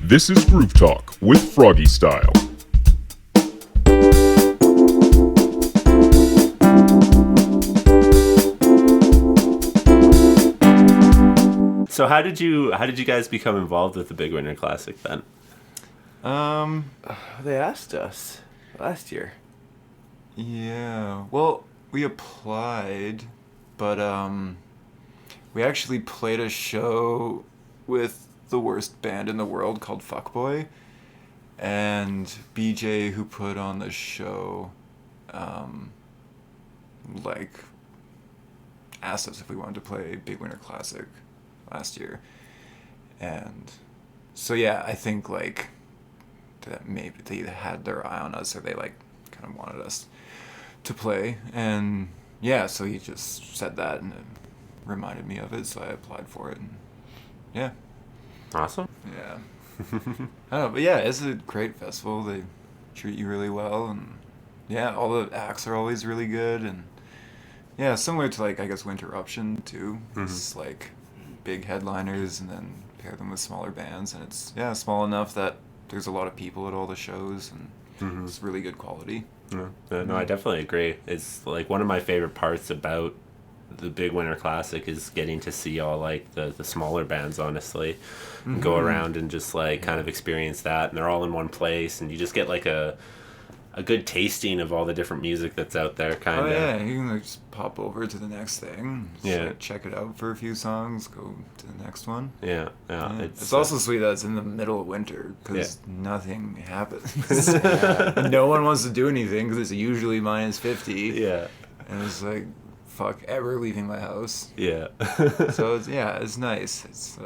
This is Groove Talk with FrogE Style. So how did you guys become involved with the Big Winter Classic then? They asked us last year. Yeah. Well, we applied, but we actually played a show with the worst band in the world called Fuckboy, and BJ, who put on the show, asked us if we wanted to play Big Winter Classic last year, and so yeah, I think that maybe they had their eye on us, or they kind of wanted us to play, and yeah, so he just said that and it reminded me of it, so I applied for it, and yeah. Awesome. Yeah. I don't know, but yeah, it's a great festival. They treat you really well, and yeah, all the acts are always really good, and yeah, similar to I guess Winter Eruption too. Mm-hmm. It's big headliners and then pair them with smaller bands, and it's small enough that there's a lot of people at all the shows, and it's really good quality. Yeah. No, I definitely agree. It's one of my favorite parts about the Big Winter Classic is getting to see all the smaller bands, honestly, and go around and just kind of experience that, and they're all in one place, and you just get a good tasting of all the different music that's out there, kind of. Oh yeah, you can just pop over to the next thing. Just, check it out for a few songs, go to the next one. Yeah. It's also sweet that it's in the middle of winter, because nothing happens. No one wants to do anything, because it's usually -50. Yeah. And it's fuck ever leaving my house. Yeah. So it's nice. It's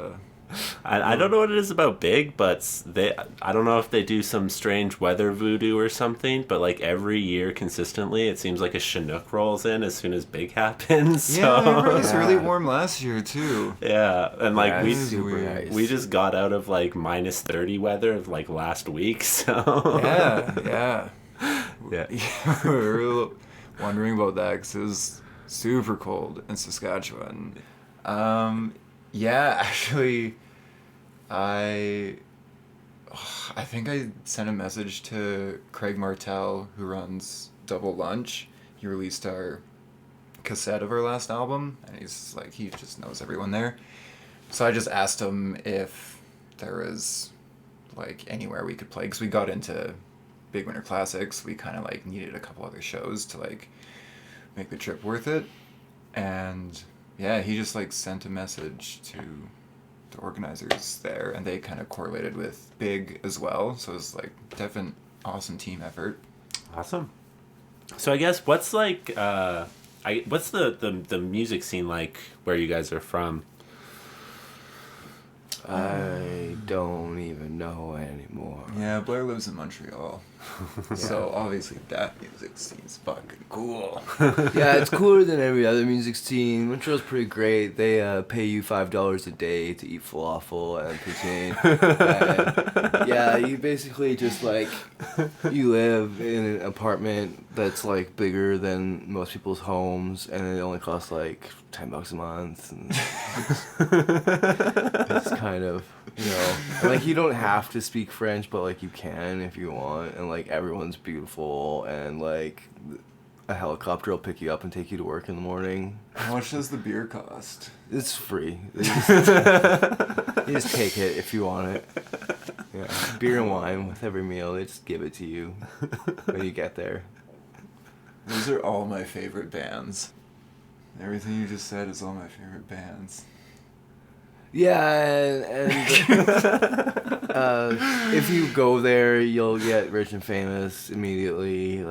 I don't know what it is about Big, but I don't know if they do some strange weather voodoo or something, but every year consistently it seems like a Chinook rolls in as soon as Big happens. Yeah, it was really warm last year too. Yeah, and we nice. just got out of -30 weather last week, so yeah. We were wondering about that because it was super cold in Saskatchewan. Yeah, actually, I think I sent a message to Craig Martel, who runs Double Lunch. He released our cassette of our last album, and he's he just knows everyone there. So I just asked him if there was anywhere we could play, because we got into Big Winter Classics. We kind of needed a couple other shows to make the trip worth it, and yeah, he just sent a message to the organizers there, and they kind of correlated with Big as well, so it was definite awesome team effort. Awesome. So I guess what's what's the music scene where you guys are from? I don't even know anymore. Yeah, Blair lives in Montreal. So obviously that music scene's fucking cool. Yeah, it's cooler than every other music scene. Montreal's pretty great. They pay you $5 a day to eat falafel and poutine. And, yeah, you basically just you live in an apartment that's bigger than most people's homes, and it only costs $10 a month. And it's kind of, and, you don't have to speak French, but you can if you want, and everyone's beautiful, and a helicopter will pick you up and take you to work in the morning. How much does the beer cost? It's free. You just take it if you want it. Yeah, beer and wine with every meal. They just give it to you when you get there. Those are all my favorite bands. Everything you just said is all my favorite bands. Yeah, and if you go there, you'll get rich and famous immediately,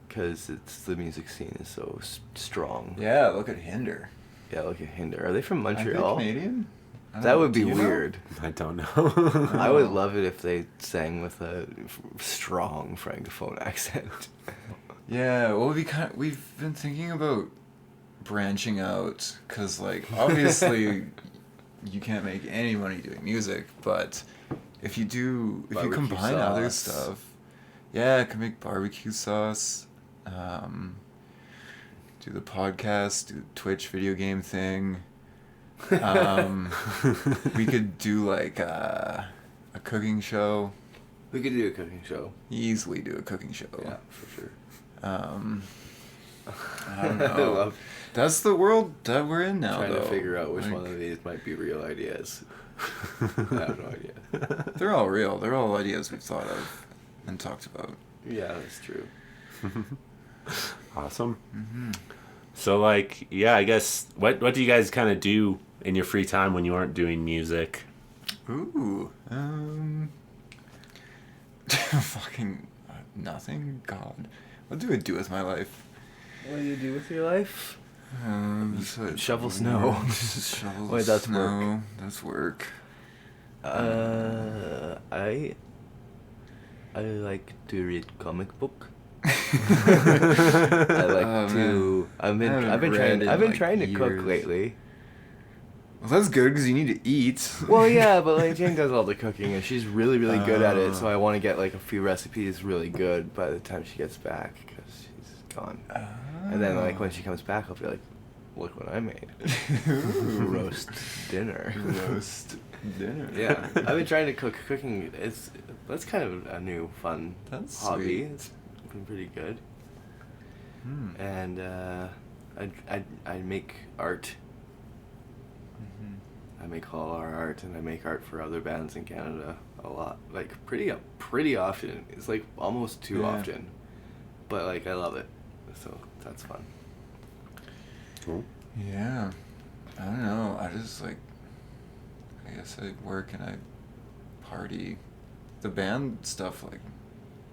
because the music scene is so strong. Yeah, look at Hinder. Yeah, look at Hinder. Are they from Montreal? Are they Canadian? That would be weird. I don't know. I would love it if they sang with a strong francophone accent. Yeah, well, we've been thinking about branching out, because obviously you can't make any money doing music, but if you combine other stuff, I can make barbecue sauce, do the podcast, do the Twitch video game thing. We could do a cooking show. We could do a cooking show. Easily do a cooking show. Yeah, for sure. I don't know. That's the world that we're in now, Trying though. to figure out which one of these might be real ideas. I have no idea. They're all real. They're all ideas we've thought of and talked about. Yeah, that's true. Awesome. Mm-hmm. So, like, yeah, I guess, what do you guys kind of do in your free time when you aren't doing music? Ooh. Fucking nothing? God. What do I do with my life? What do you do with your life? Shovel snow. snow. Shovel Wait, that's snow. work. That's work. I like to read comic book. I like to. I've been trying to cook years. lately. Well, that's good because you need to eat. Well, yeah, but like Jane does all the cooking and she's really good at it. So I want to get like a few recipes really good by the time she gets back because she's gone. And then like when she comes back, I'll be like, look what I made. Roast dinner. Roast dinner. Yeah, I've been trying to cook. Cooking that's kind of a new fun That's hobby. sweet. It's been pretty good. Hmm. And I make art. Mm-hmm. I make all our art, and I make art for other bands in Canada a lot. Like pretty often. It's like almost too Yeah. often, but like I love it, so that's fun. Cool. Yeah. I don't know. I just like. I guess I work and I party. The band stuff like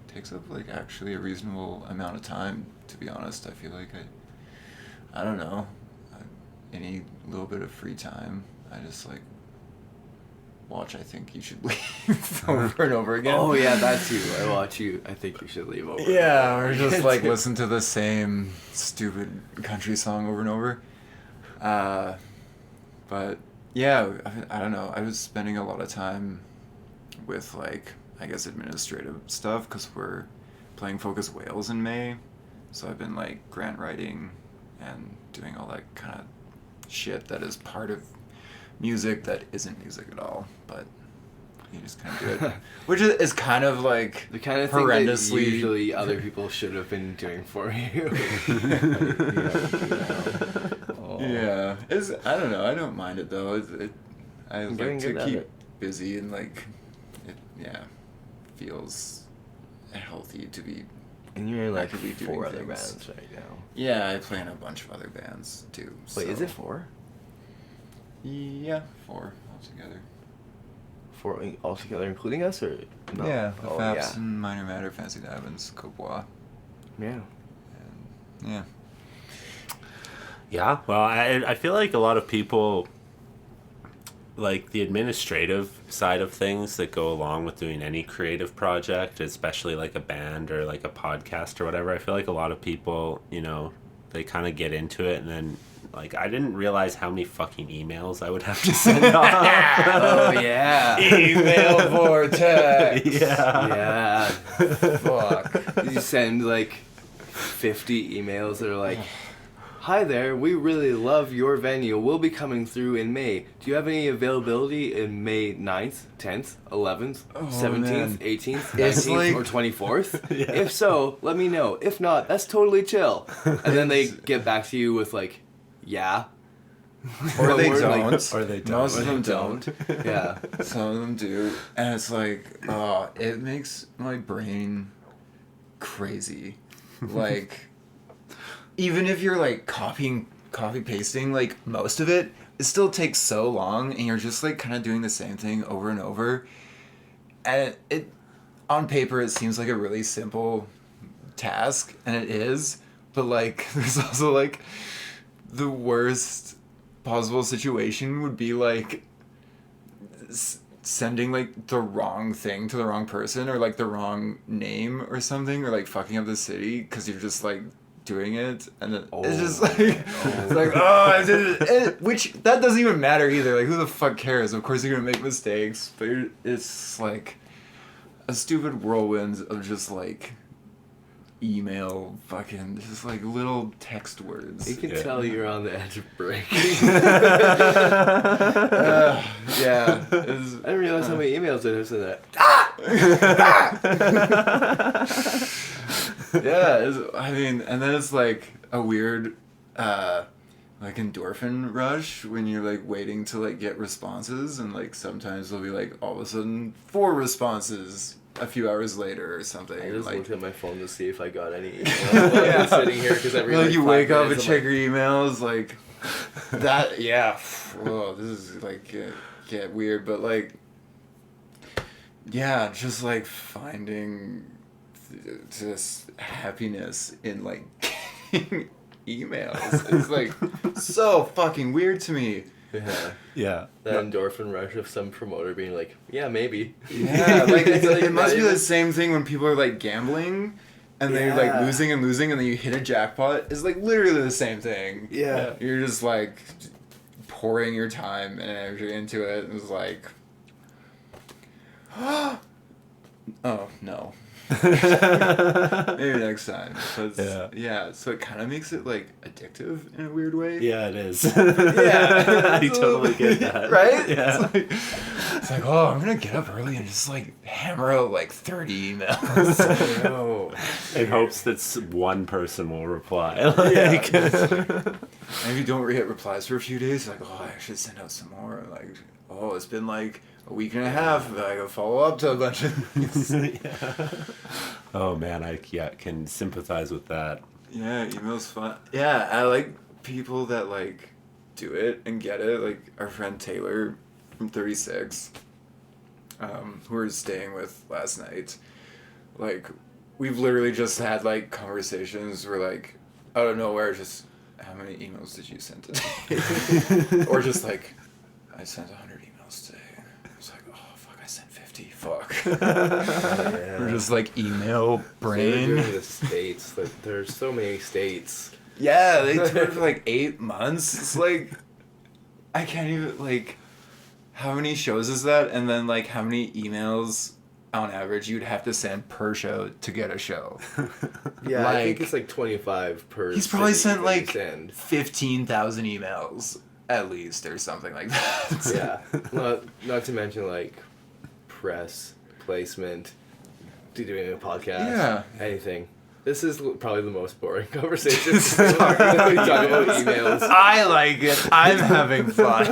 takes up like actually a reasonable amount of time. To be honest, I feel like I don't know. Any little bit of free time, I just like watch. I think you should leave over and over again. Oh yeah, that's you. I watch you. I think you should leave over. Yeah, or just like listen to the same stupid country song over and over. But yeah, I don't know. I was spending a lot of time with like, I guess, administrative stuff because we're playing Focus Wales in May. So I've been like grant writing and doing all that kind of shit that is part of music that isn't music at all, but you just kind of do it. Which is kind of like the kind of thing that horrendously usually other people should have been doing for you. Yeah, I don't know. I don't mind it though. I I'm like getting to good at keep it. busy and like it. Yeah, feels healthy to be. And you're in like actively doing 4 other things. bands right now. Yeah, I play in a bunch of other bands too. Wait, is so- it 4? Yeah, 4 altogether. 4 altogether, including us, or no? Yeah, the Oh, Faps yeah. and Minor Matter, Fancy Diamonds, Cobois, Yeah. and yeah. Yeah, well, I feel like a lot of people, like the administrative side of things that go along with doing any creative project, especially like a band or like a podcast or whatever, I feel like a lot of people, you know, they kind of get into it and then, like, I didn't realize how many fucking emails I would have to send off. Oh yeah. Email vortex. Yeah. Yeah. Fuck. You send like 50 emails that are like, "Hi there, we really love your venue. We'll be coming through in May. Do you have any availability in May 9th, 10th, 11th, Oh, 17th, man. 18th, It's 19th, like- or 24th? Yeah. If so, let me know. If not, that's totally chill." And then they get back to you with like, "Yeah." Or they Or, like, don't. or they don't. Most or of they them don't. Yeah. Some of them do, and it's like, it makes my brain crazy. Like, even if you're like copy pasting, like most of it still takes so long, and you're just like kind of doing the same thing over and over. And it, on paper, it seems like a really simple task, and it is. But like, there's also like, the worst possible situation would be like sending like the wrong thing to the wrong person or like the wrong name or something or like fucking up the city because you're just like doing it and then it's just like it's like I did it. Which that doesn't even matter either. Like who the fuck cares? Of course you're gonna make mistakes, but it's like a stupid whirlwind of just like email fucking just like little text words. You can tell you're on the edge of breaking. Yeah. I didn't realize how many emails I have in that. Yeah, I mean, and then it's like a weird, like endorphin rush when you're like waiting to like get responses, and like sometimes there'll be like all of a sudden 4 responses a few hours later or something. I just like, looked at my phone to see if I got any emails while I was sitting here because every like like you 5 wake up and minutes, I'm check your emails, like that. Yeah, whoa, this is like get weird, but like, yeah, just like finding just happiness in like getting emails. It's like so fucking weird to me. Yeah. Yeah. That endorphin rush of some promoter being like, yeah, maybe. Yeah, like it must be the same thing when people are like gambling and they're like losing and losing, and then you hit a jackpot. It's like literally the same thing. Yeah. You're just like pouring your time and energy into it, and it's like, oh no. Maybe next time. Yeah, so it kind of makes it like addictive in a weird way. Yeah, it is. Yeah. I totally get that. Right? Yeah. It's like, oh, I'm gonna get up early and just like hammer out like 30 emails. No. In hopes that one person will reply. Like, Maybe don't get replies for a few days. Like, oh, I should send out some more. Like, oh, it's been like a week and a half. I gotta follow up to a bunch of things. Yeah. Oh man, I can sympathize with that. Yeah, email's fun. Yeah, I like people that like do it and get it. Like our friend Taylor from 36, who we were staying with last night. Like, we've literally just had like conversations where like out of nowhere, just how many emails did you send today? Or just like, I sent 100 emails today. It's like, oh fuck, I sent 50. Fuck. Yeah. We're just like email So brain. they're doing the states. Like, there's so many states. Yeah, they toured for like 8 months. It's like, I can't even, like, how many shows is that? And then, like, how many emails on average you'd have to send per show to get a show? Yeah, I think Like, it's like 25 per. He's probably city sent that you like send. 15,000 emails at least, or something like that. Yeah, not to mention like press placement, doing a podcast, anything. This is probably the most boring conversation. We talk about emails. I like it. I'm having fun.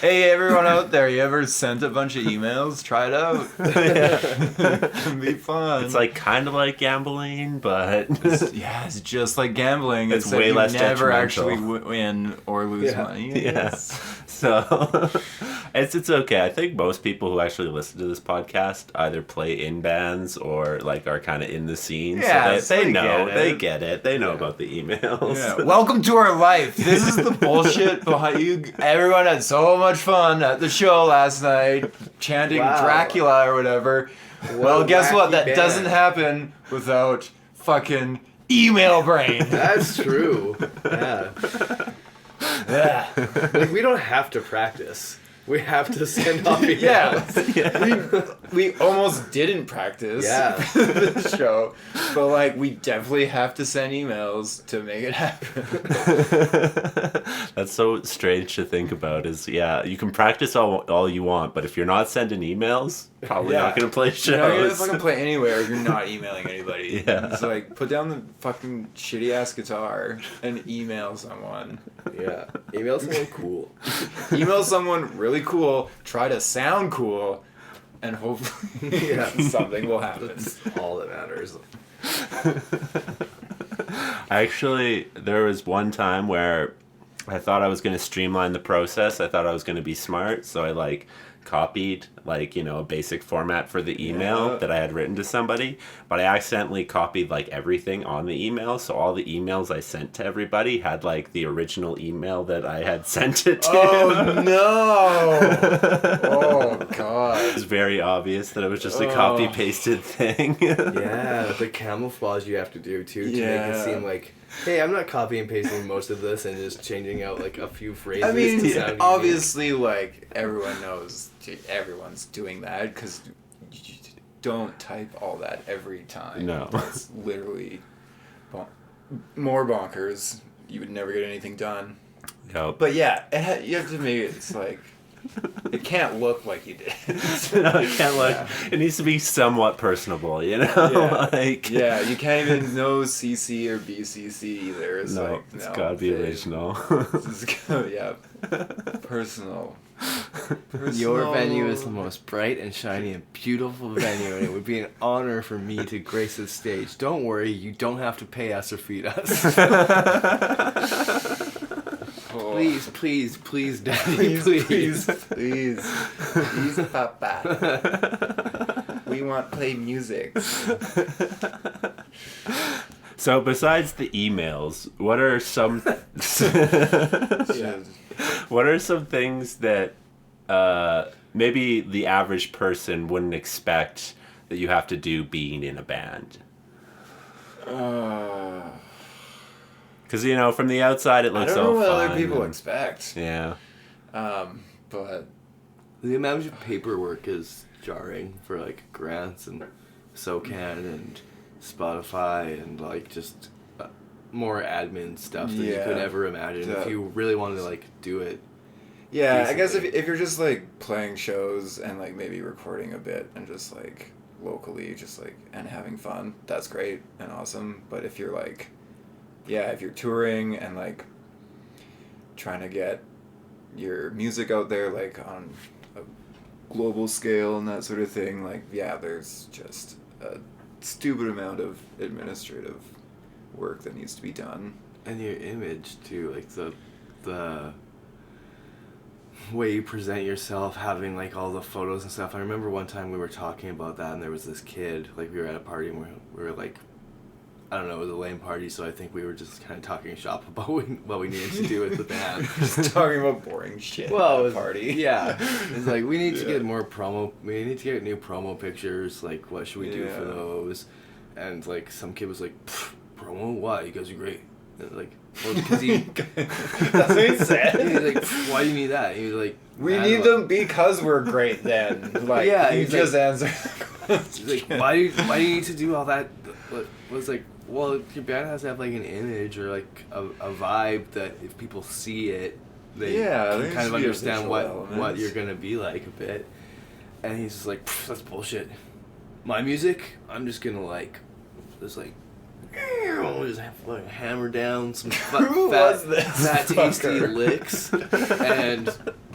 Hey, everyone out there, you ever sent a bunch of emails? Try it out. It can be fun. It's like kind of like gambling, but it's just like gambling. It's except way you less never detrimental. actually win or lose money. Yeah. So it's okay. I think most people who actually listen to this podcast either play in bands or like are kind of in the scene. Yeah, so they know. get it. They get it. They know about the emails. Yeah. Welcome to our life. This is the bullshit behind you. Everyone had so much fun at the show last night, chanting Dracula or whatever. Well, guess what? That doesn't happen without fucking email brain. That's true. Yeah. Yeah. Like, we don't have to practice. We have to send off emails. Yeah. We almost didn't practice the show, but like we definitely have to send emails to make it happen. That's so strange to think about. You can practice all you want, but if you're not sending emails, probably not gonna play shows. You're not gonna fucking play anywhere if you're not emailing anybody. Yeah. It's like, put down the fucking shitty ass guitar and email someone. Yeah. Email someone cool. Email someone really cool, try to sound cool, and hopefully something will happen. That's all that matters. Actually, there was one time where I thought I was going to streamline the process. I thought I was going to be smart, so I like copied like, you know, a basic format for the email that I had written to somebody, but I accidentally copied like everything on the email, so all the emails I sent to everybody had like the original email that I had sent it to. Oh no! Oh god! It was very obvious that it was just a copy pasted thing. Yeah, the camouflage you have to do too to make it seem like, hey, I'm not copy and pasting most of this and just changing out like a few phrases. I mean, to sound obviously, like everyone knows, everyone's doing that because don't type all that every time. No. That's literally more bonkers. You would never get anything done. Yep. But yeah, you have to make it, it's like, it can't look like you did. No, it can't look. Yeah. It needs to be somewhat personable, you know. Yeah. Like. Yeah, you can't even know CC or BCC either. It's no, like, it's gotta be original. Yeah, personal. Your venue is the most bright and shiny and beautiful venue, and it would be an honor for me to grace the stage. Don't worry, you don't have to pay us or feed us. Please, Daddy, please, Papa. We want play music. So besides the emails, what are some what are some things that maybe the average person wouldn't expect that you have to do being in a band? Because, you know, from the outside it looks all fun. I don't know what other people expect. Yeah. But the amount of paperwork is jarring for, like, grants and SoCan and Spotify and, like, just more admin stuff than you could ever imagine if you really wanted to, like, do it. Yeah, decently. I guess if you're just, like, playing shows and, like, maybe recording a bit and just, like, locally, just, like, and having fun, that's great and awesome. But if you're, like... Yeah, if you're touring and, like, trying to get your music out there, like, on a global scale and that sort of thing, like, yeah, there's just a stupid amount of administrative work that needs to be done. And your image, too, like, the way you present yourself, having, like, all the photos and stuff. I remember one time we were talking about that, and there was this kid, like, we were at a party, and we were like, I don't know, it was a lame party, so I think we were just kind of talking shop about what we needed to do with the band. Just talking about boring shit well, at a party. Yeah. It's like, we need to get more promo, we need to get new promo pictures, like, what should we do for those? And, like, some kid was like, promo? Why? You guys are great. And, like, well, because he... That's what he said. He's like, why do you need that? He was like... We need them because we're great then. Like, yeah, he just answered. He's like, why do you need to do all that? Was like, well, your band has to have, like, an image or, like, a vibe that if people see it, they can kind of understand what you're going to be like a bit. And he's just like, that's bullshit. My music, I'm just going to, like, just, like, just hammer down some fat tasty licks. And,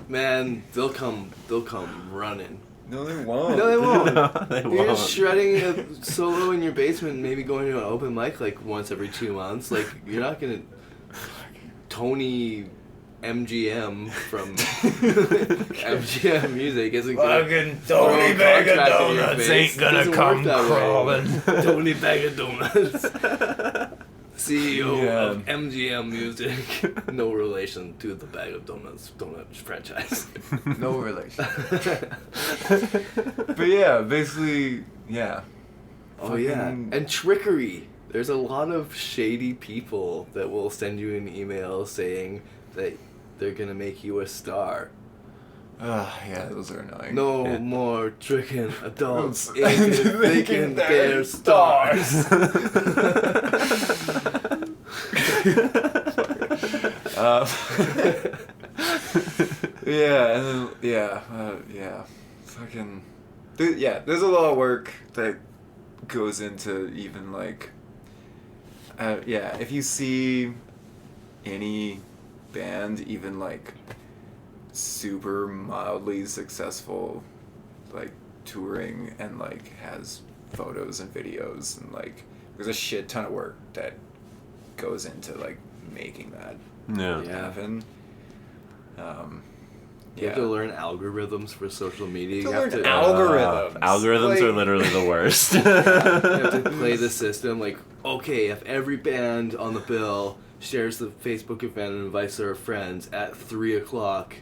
man, they'll come running. No, they won't. No, they won't. No, they You're won't. just shredding a solo in your basement, maybe going to an open mic like once every 2 months. Like, you're not gonna Tony MGM from MGM Music isn't gonna fucking Tony Bag of Donuts ain't gonna come crawling. Tony Bag of Donuts. CEO of MGM Music. No relation to the Bag of Donuts donut franchise. No relation. But yeah, basically, yeah. Oh yeah, and trickery. There's a lot of shady people that will send you an email saying that they're gonna make you a star. Yeah, those are annoying. No more tricking adults into thinking they're stars. Yeah, and then, fucking... There's a lot of work that goes into even, like... if you see any band, even, like, super mildly successful, like, touring and, like, has photos and videos and, like, there's a shit ton of work that goes into, like, making that happen. You have to learn algorithms for social media. You have to algorithms. Algorithms are literally the worst. You have to play the system. Like, okay, if every band on the bill shares the Facebook event and invites their friends at 3:00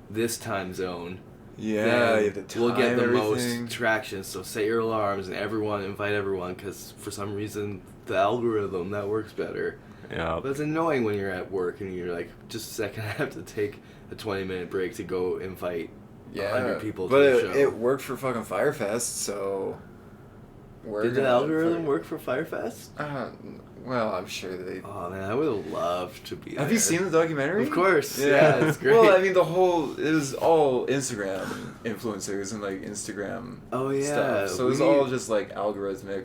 this time zone, then we'll get the most traction. So set your alarms and invite everyone, because for some reason the algorithm that works better. Yeah. But it's annoying when you're at work and you're like, just a second, I have to take a 20-minute break to go invite 100 people to the show. But it worked for fucking Firefest, so... Did the algorithm work for Firefest? Well, I'm sure they... Oh, man, I would have loved to be there. Have you seen the documentary? Of course. Yeah, it's great. Well, I mean, it was all Instagram influencers and, like, Instagram stuff. So it was all just, like, algorithmic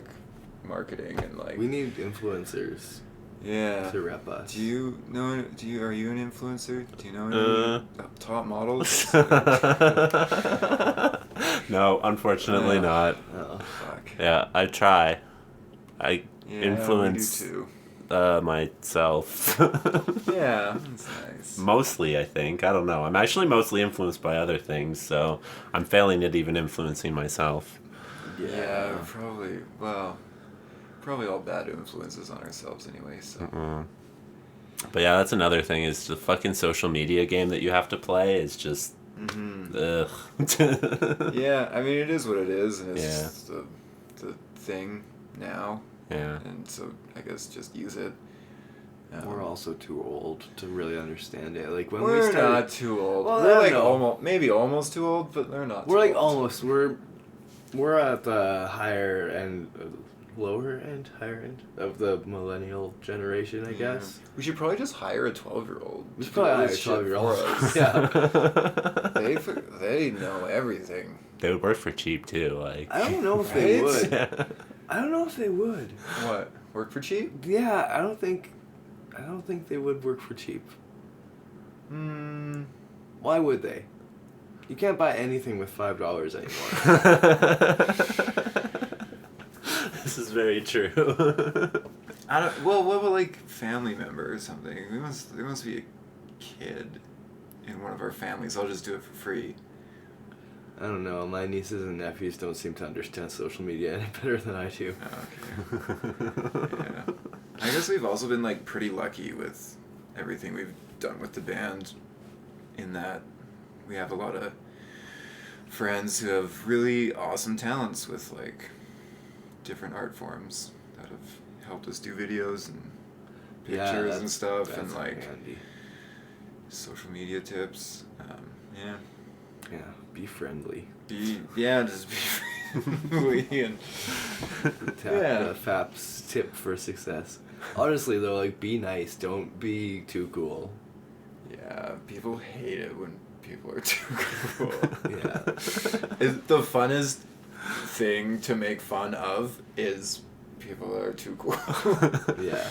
marketing and, like... We need influencers to rep us. Are you an influencer? Do you know any top models? No, unfortunately not. Oh, fuck. Yeah, I try. I influence we do myself. Yeah, that's nice. Mostly, I think. I don't know. I'm actually mostly influenced by other things, so I'm failing at even influencing myself. Yeah, probably. Well, probably all bad influences on ourselves anyway, so. But yeah, that's another thing, is the fucking social media game that you have to play is just... Ugh. Yeah, I mean, it is what it is, and it's just the thing now. Yeah. And so I guess just use it. We're also too old to really understand it. Like when we're we started, not too old. Well, we're like almost too old, but they're not. We're like old. almost. We're at the higher end, higher end of the millennial generation, I guess. We should probably just hire a 12-year-old. We should probably hire a 12-year-old. Yeah. They know everything. They would work for cheap too, like. I don't know if they Right? would. I don't know if they would. What? Work for cheap? Yeah, I don't think they would work for cheap. Why would they? You can't buy anything with $5 anymore. This is very true. Well, what about like family member or something? There must be a kid in one of our families. I'll just do it for free. I don't know. My nieces and nephews don't seem to understand social media any better than I do. Oh, okay. Yeah. I guess we've also been like pretty lucky with everything we've done with the band, in that we have a lot of friends who have really awesome talents with like different art forms that have helped us do videos and pictures and stuff, and like handy. Social media tips. Yeah. Yeah, be friendly. Just be friendly and The Faps tip for success. Honestly though, like, be nice. Don't be too cool. Yeah, people hate it when people are too cool. Yeah. The funnest thing to make fun of is people that are too cool. Yeah.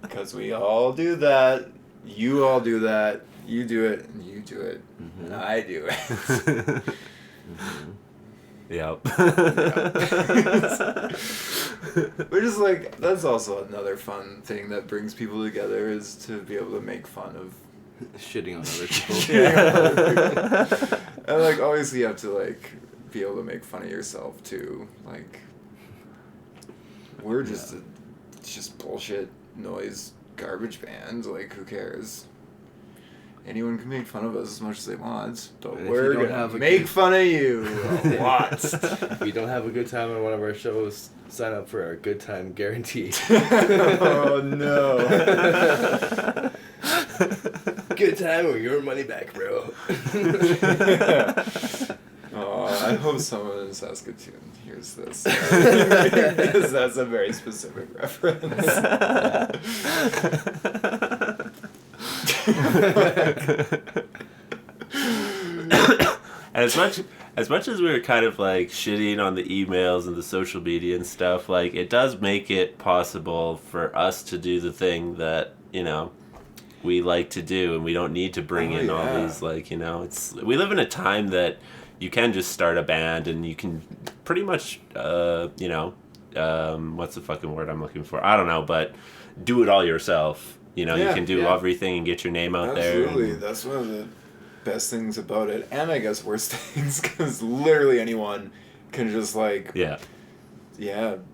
Because we all do that. You all do that. You do it, and you do it, and I do it. Yep. We're just like, that's also another fun thing that brings people together, is to be able to make fun of Shitting on other people. And like, obviously you have to like be able to make fun of yourself too. Like, we're just it's just bullshit noise garbage band. Like, who cares? Anyone can make fun of us as much as they want, but we're gonna make fun of you a lot. If you don't have a good time on one of our shows, sign up for our good time guarantee. Oh no. Good time or your money back, bro. Oh, I hope someone in Saskatoon hears this. Because that's a very specific reference. And as much as we were kind of like shitting on the emails and the social media and stuff, like, it does make it possible for us to do the thing that, you know, we like to do, and we don't need to bring in all these, like, you know, we live in a time that you can just start a band and you can pretty much you know, what's the fucking word I'm looking for? I don't know, but do it all yourself. You know, you can do everything and get your name out there. Absolutely, that's one of the best things about it, and I guess worst things, because literally anyone can just like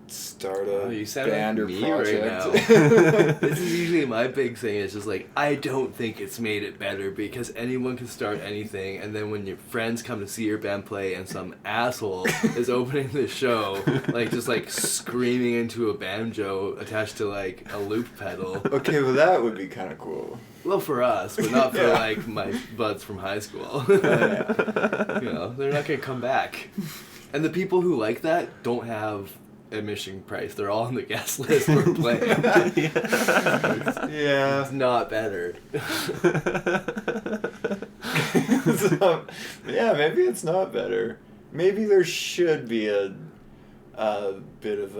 start a band or project. Right now. This is usually my big thing. It's just like, I don't think it's made it better, because anyone can start anything, and then when your friends come to see your band play and some asshole is opening the show, like just like screaming into a banjo attached to like a loop pedal. Okay, well that would be kind of cool. Well, for us, but not for like my buds from high school. You know, they're not gonna come back. And the people who like that don't have admission price. They're all on the guest list for playing. Yeah. It's not better. So, yeah, maybe it's not better. Maybe there should be a bit of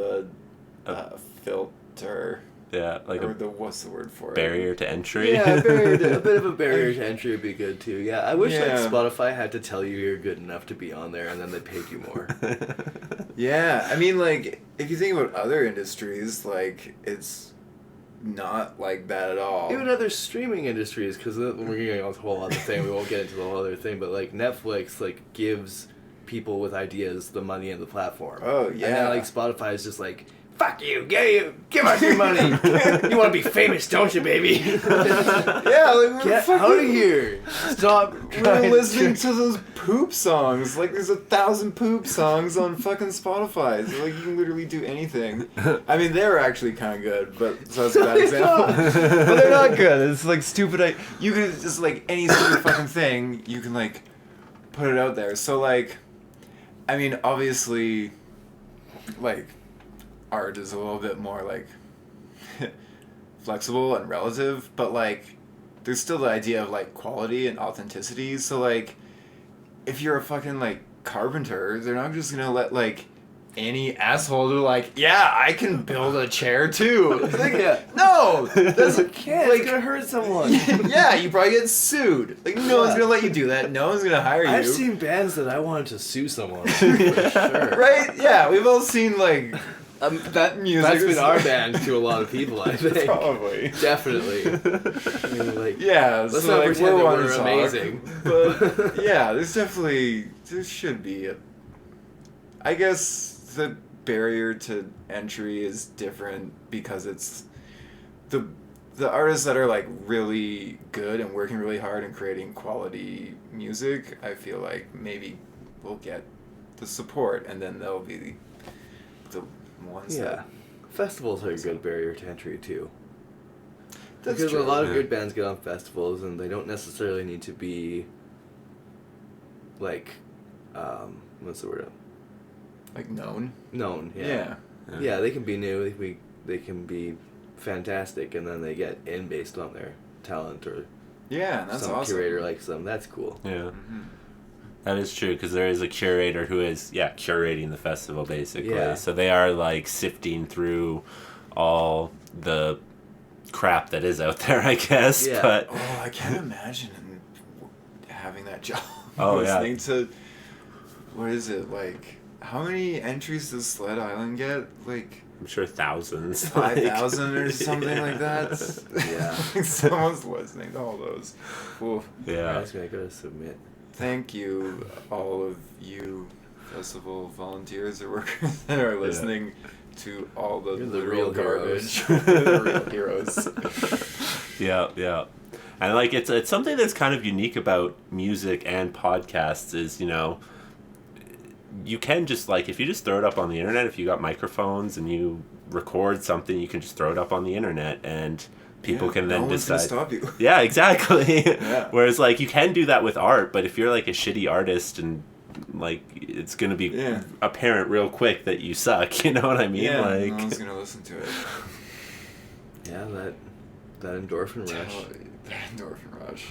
a filter. Yeah, like or what's the word for barrier it? to entry. Yeah, a bit of a barrier to entry would be good too. Yeah, I wish like Spotify had to tell you you're good enough to be on there, and then they paid you more. Yeah, I mean, like, if you think about other industries, like, it's not like that at all. Even other streaming industries, because we're getting on to a whole other thing. We won't get into the whole other thing, but like Netflix, like gives people with ideas the money and the platform. Oh And yeah. then, like Spotify is just like, fuck you, give us your money. You want to be famous, don't you, baby? Yeah, like, Get out of here. Stop. We're listening to those poop songs. Like, there's 1,000 poop songs on fucking Spotify. So, like, you can literally do anything. I mean, they're actually kind of good, but so that's a bad example. But they're not good. It's like stupid. You can just like any stupid fucking thing. You can like put it out there. So like, I mean, obviously, like, art is a little bit more like flexible and relative, but like there's still the idea of like quality and authenticity. So like if you're a fucking like carpenter, they're not just gonna let like any asshole do like, yeah, I can build a chair too. It's like, no, that's Can't. like It's gonna hurt someone. yeah, you probably get sued. Like no one's gonna let you do that. No one's gonna hire you. I've seen bands that I wanted to sue someone for sure. Right? Yeah, we've all seen like that music. That's been is- our band to a lot of people, I think. Probably. Definitely. I mean, like, Yeah, let's so not like pretend we're that one we're to talk, amazing. But yeah, there should be I guess the barrier to entry is different because it's the artists that are like really good and working really hard and creating quality music, I feel like maybe will get the support, and then they'll be the ones yeah. that Festivals are a good barrier to entry, too. that's Because true. a lot of good bands get on festivals, and they don't necessarily need to be, like, what's the word? like known. Known, Yeah. Yeah, they can be new, they can be fantastic, and then they get in based on their talent, or Yeah, and that's some awesome. curator likes them. That's cool. Yeah. Mhm. That is true, because there is a curator who is, curating the festival, basically. Yeah. So they are, like, sifting through all the crap that is out there, I guess. Yeah. But Oh, I can't imagine having that job. Oh, yeah. Listening to, what is it, like, how many entries does Sled Island get? Like, I'm sure thousands. 5,000 or something Yeah. like that? Yeah. Like, someone's listening to all those. Oof. Yeah. That's gonna go to submit. Thank you, all of you festival volunteers or workers that are listening to all the You're the literal real garbage. heroes. The real heroes. Yeah. And like it's something that's kind of unique about music and podcasts is, you can just like, if you just throw it up on the internet, if you got microphones and you record something, you can just throw it up on the internet and people can then no one's gonna decide. stop you. Yeah, exactly. Yeah. Whereas like you can do that with art, but if you're like a shitty artist and like it's gonna be apparent real quick that you suck, you know what I mean? Yeah, like no one's gonna listen to it. Yeah, that endorphin rush. That endorphin rush.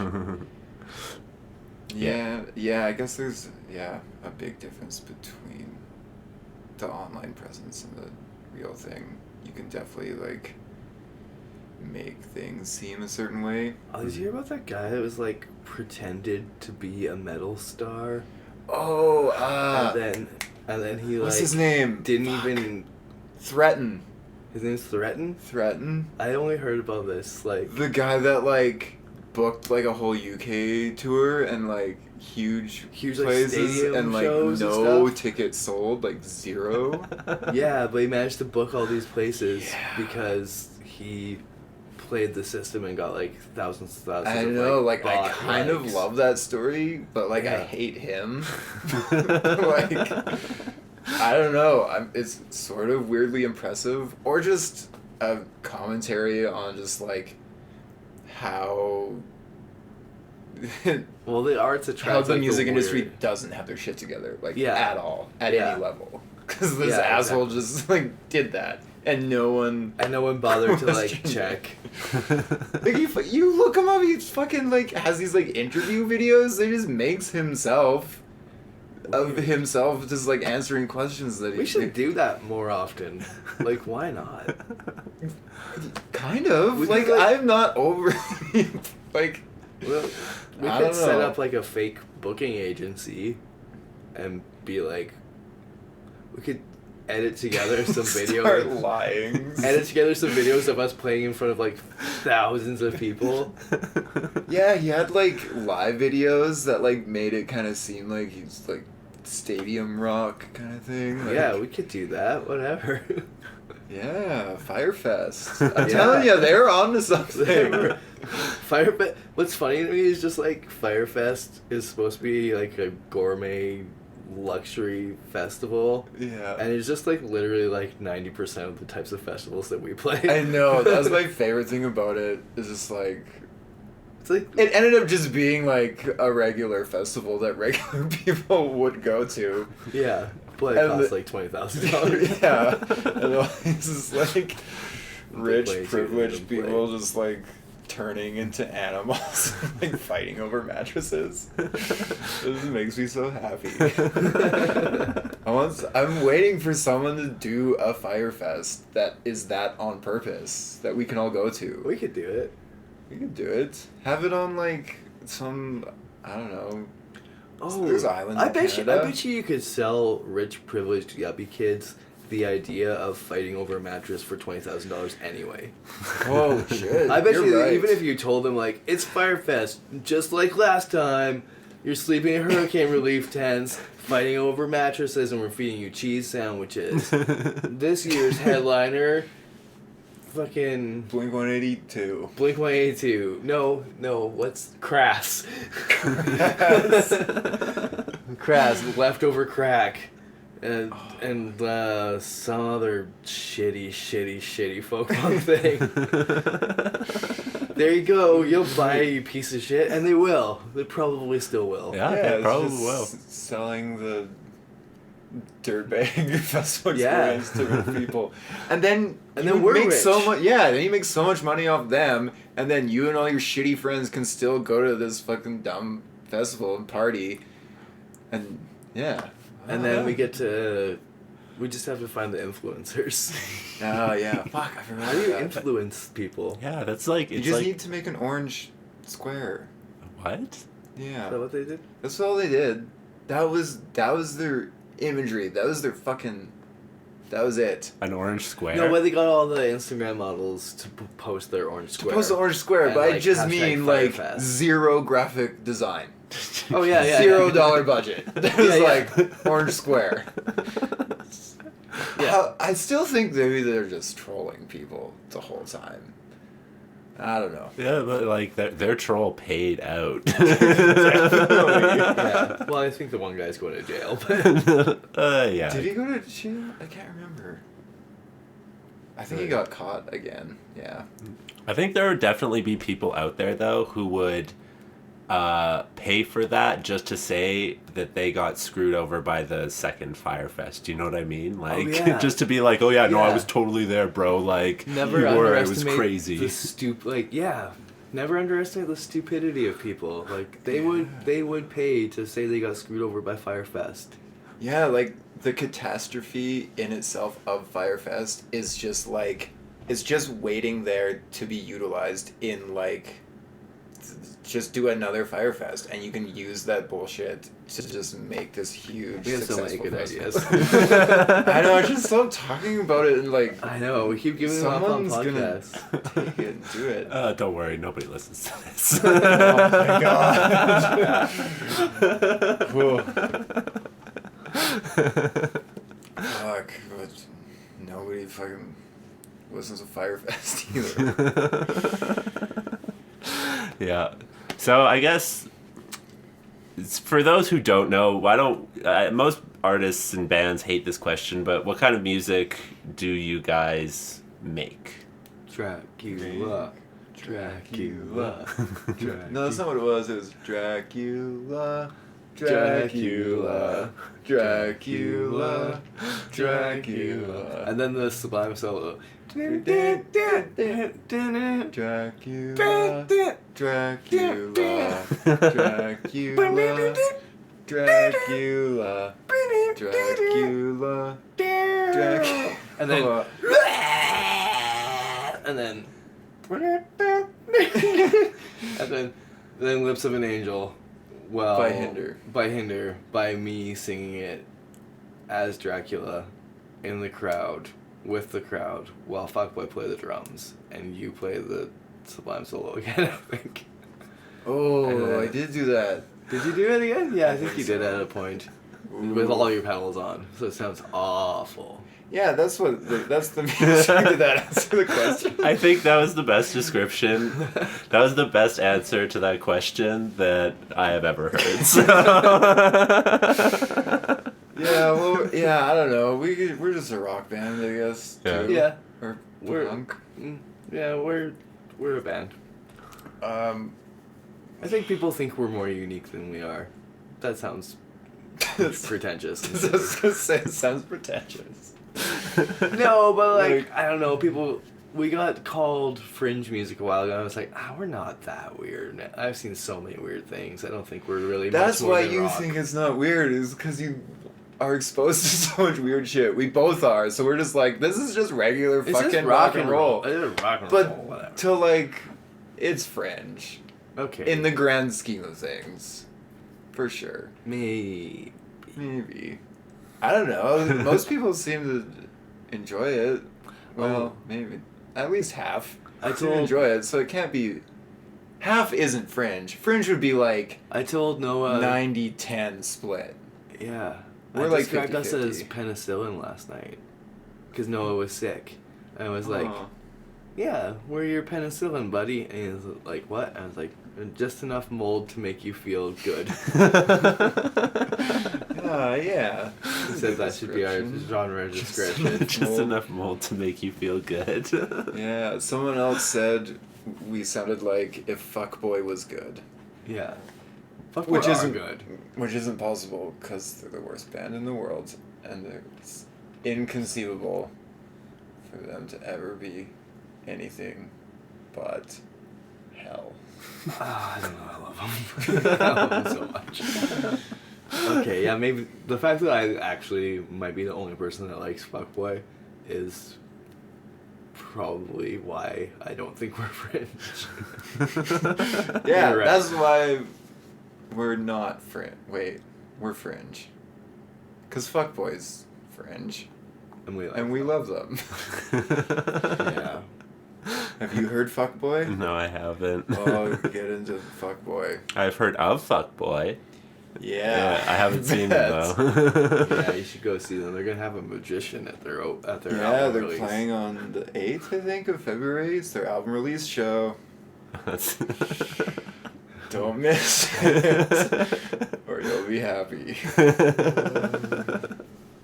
Yeah, I guess there's a big difference between the online presence and the real thing. You can definitely like make things seem a certain way. Oh, did you hear about that guy that was like pretended to be a metal star? Oh, and then he like what's his name? didn't even. Threaten. His name's Threaten. I only heard about this like. The guy that like booked like a whole UK tour and like huge Huge, like, places stadium and like shows and no stuff? tickets sold, like zero. Yeah, but he managed to book all these places Yeah. because he played the system and got like thousands I of know, like I bot kind of likes. love that story, but like I Yeah. hate him. Like I don't know. It's sort of weirdly impressive, or just a commentary on just like how Well, the arts how attract the like, music industry weird- doesn't have their shit together, like Yeah. at all, at Yeah. any level. Because this Yeah, asshole exactly. just like did that, and no one. And no one bothered to like questioned it. check. Like you look him up, he fucking like has these like interview videos. That he just makes himself of himself just like answering questions that he We should do that more often. Like, why not? kind of We like could, like- I'm not over like Well, we I could don't set know. up like a fake booking agency and be like, we could edit together some start videos. lying. Edit together some videos of us playing in front of like thousands of people. Yeah, he had like live videos that like made it kind of seem like he's like stadium rock kind of thing. Like, Yeah, we could do that. Whatever. yeah, Firefest. I'm Yeah. telling you, they're on to something. Firefest. What's funny to me is just like Firefest is supposed to be like a gourmet luxury festival, Yeah. and it's just like literally like 90% of the types of festivals that we play. I know, that was my favorite thing about it. Is just like It's like it ended up just being like a regular festival that regular people would go to. yeah, but it And costs the- like $20,000. Yeah. And all these like rich, way too privileged little people just like turning into animals and like fighting over mattresses. This makes me so happy. I'm waiting for someone to do a Firefest that is that on purpose that we can all go to. We could do it. We could do it. Have it on like some, I don't know. Oh, There's islands I in bet you. I Canada. bet you could sell rich, privileged yuppie kids the idea of fighting over a mattress for $20,000 anyway. Oh shit! I bet you're you, right. even if you told them like it's Firefest, just like last time, you're sleeping in hurricane relief tents, fighting over mattresses, and we're feeding you cheese sandwiches. This year's headliner, fucking Blink-182. Blink-182. No, what's Crass? Crass, leftover crack. And some other shitty folk punk thing. There you go. You'll buy it, you piece of shit, and they will. They probably still will. Yeah, they it's probably just will. Selling the dirtbag festival Yeah. experience to rich people, and then we're make rich. so much. Yeah, then you make so much money off them, and then you and all your shitty friends can still go to this fucking dumb festival and party, and yeah. And then we just have to find the influencers. Oh yeah, fuck! I forgot. How do you about that. influence people? Yeah, that's like You it's just like need to make an orange square. what? Yeah. Is that what they did? That's all they did. That was their imagery. That was their fucking. That was it. An orange square. No, but they got all the Instagram models to post their orange To square. post the orange square, And, but I like, just hashtag mean like Firefest. zero graphic design. Oh yeah, yeah. $0 budget. There's Yeah, yeah. like orange square. Yeah. I still think maybe they're just trolling people the whole time. I don't know. Yeah, but like their troll paid out. Yeah. Well, I think the one guy's going to jail. But Yeah. Did he go to jail? I can't remember. I think he got caught again. Yeah. I think there would definitely be people out there though who would pay for that just to say that they got screwed over by the second Firefest. Do you know what I mean? Like yeah. just to be like, oh yeah, no, I Yeah. was totally there, bro. Like never you were, it underestimate was crazy. the never underestimate the stupidity of people. Like they would pay to say they got screwed over by Firefest. Yeah, like the catastrophe in itself of Firefest is just like it's just waiting there to be utilized in like just do another Firefest and you can use that bullshit to just make this huge We have so many successful good festival. ideas. I know, just stop talking about it and like I know, we keep giving them up on someone's gonna podcasts. take it and do it. Don't worry, nobody listens to this. Oh my god. Whoa. Fuck, but nobody fucking listens to Firefest either. Yeah. So I guess for those who don't know, why don't most artists and bands hate this question, but what kind of music do you guys make? Dracula. Dracula. No, that's not what it was. It was Dracula. Dracula. Dracula. Dracula. And then the Sublime solo. Dracula. Dracula. Dracula. Dracula. Dracula. Dracula. And then. Oh, And then. And then Lips of an Angel. Well, By Hinder. By me singing it as Dracula in the crowd, with the crowd, while Fuckboy play the drums, and you play the Sublime solo again, I think. oh, I did do that. Did you do it again? Yeah, I think you so. did at a point. With all your pedals on, so it sounds awful. Yeah, that's the music to that answer the question. I think that was the best description. That was the best answer to that question that I have ever heard. So. Yeah, well, yeah, I don't know. We're just a rock band, I guess. Yeah. Too. Yeah. Or We're- punk. Yeah, we're a band. I think people think we're more unique than we are. That sounds pretentious. I was gonna say it sounds pretentious. No, but like I don't know, people. We got called fringe music a while ago. And I was like, we're not that weird. I've seen so many weird things. I don't think we're really. That's much more why than you rock. think it's not weird, is because you are exposed to so much weird shit. We both are, so we're just like, this is just regular It's just fucking rock and roll. It is rock and roll. But Whatever. to like, it's fringe Okay. in the grand scheme of things, for sure. Maybe. Maybe. I don't know. Most people seem to enjoy it. Well, maybe. At least half. I seem to told- enjoy it, so it can't be... Half isn't fringe. Fringe would be like I told Noah. 90-10 split. Yeah. We're I like described us 50-50. as penicillin last night. Because Noah was sick. And I was like, Oh. yeah, we're your penicillin, buddy. And he was like, what? I was like, just enough mold to make you feel good. Yeah. He said that should be our genre description. Just Mold. enough mold to make you feel good. Yeah, someone else said we sounded like if Fuckboy was good. Yeah. Fuck, Which we are isn't good. Which isn't possible because they're the worst band in the world, and it's inconceivable for them to ever be anything but hell. I don't know, I love him. I love him so much. Okay, yeah, maybe the fact that I actually might be the only person that likes Fuckboy is probably why I don't think we're fringe. Yeah, You're right. that's why we're not fringe. Wait, we're fringe. Because Fuckboy's fringe, And we like and we love them. yeah. Have you heard Fuckboy? No, I haven't. Oh, get into Fuckboy. I've heard of Fuckboy. Yeah, I haven't seen bet. them though. Yeah, you should go see them. They're gonna have a magician at their Yeah, album they're release. playing on the 8th, I think, of February. It's their album release show. That's Don't miss it, or you'll be happy.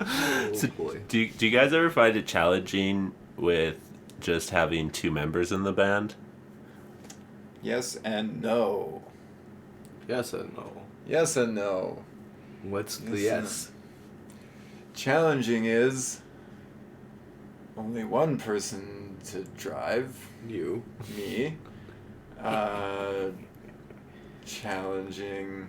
Oh, So, boy. do you guys ever find it challenging with just having two members in the band? Yes and no. Yes and no. Yes and no. What's the Yes yes? Challenging is only one person to drive, You. me. Challenging.